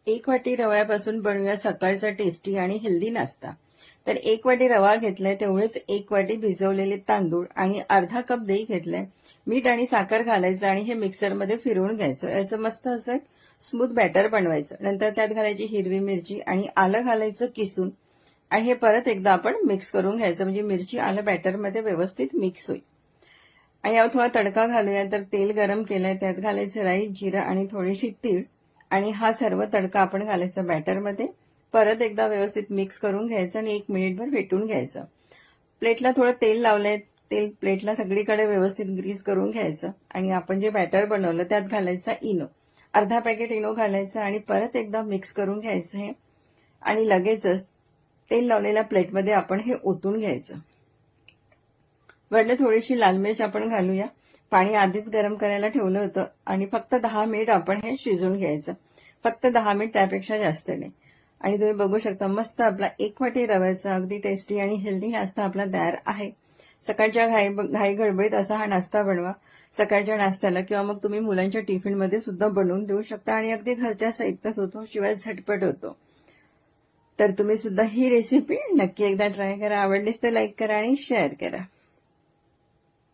एक वाटी रव्यापासून बनवूया सकाळचा टेस्टी आणि हेल्दी नाश्ता। तर एक वाटी रवा घेतलाय, तेवढेच एक वाटी भिजवलेले तांदूळ आणि अर्धा कप दही घेतलंय। मीठ आणि साखर घालायचं आणि हे मिक्सरमध्ये फिरवून घ्यायचं। याचं मस्त असं स्मूथ बॅटर बनवायचं। नंतर त्यात घालायची हिरवी मिरची आणि आलं घालायचं किसून आणि हे परत एकदा आपण मिक्स करून घ्यायचं, म्हणजे मिरची आलं बॅटरमध्ये व्यवस्थित मिक्स होईल। आणि यावर थोडा तडका घालूया। तर तेल गरम केलंय, त्यात घालायचं राई, जिरं आणि थोडीशी तीळ आणि हा सर्व तडका आपण घालायचा बॅटरमध्ये। परत एकदा व्यवस्थित मिक्स करून घ्यायचं आणि 1 मिनिटभर फेटून घ्यायचं। प्लेटला थोडं तेल लावलंय, तेल प्लेटला सगळीकडे व्यवस्थित ग्रीस करून घ्यायचं आणि आपण जे बॅटर बनवलं त्यात घालायचा इनो, अर्धा पॅकेट इनो घालायचं आणि परत एकदा मिक्स करून घ्यायचं हे। आणि लगेचच तेल लावलेल्या प्लेटमध्ये आपण हे ओतून घ्यायचं। वरनं थोडीशी लाल मिरच आपण घालूया। पाणी आधीच गरम करायला ठेवलं होतं आणि फक्त 10 मिनिट आपण हे शिजवून घ्यायचं, फक्त 10 मिनिट, त्यापेक्षा जास्त नाही। आणि तुम्ही बघू शकता मस्त आपला 1 वाटी रव्याचा अगदी टेस्टी आणि हेल्दी नाश्ता आपला तयार आहे। सकाळच्या घाई गडबडीत असा हा नाश्ता बनवा सकाळच्या नाश्त्याला, किंवा मग तुम्ही मुलांच्या टिफिनमध्ये सुद्धा बनवून देऊ शकता आणि अगदी घरच्या साहित्यात होतो, शिवाय झटपट होतो। तर तुम्ही सुद्धा ही रेसिपी नक्की एकदा ट्राय करा। आवडलीच तर लाईक करा आणि शेअर करा।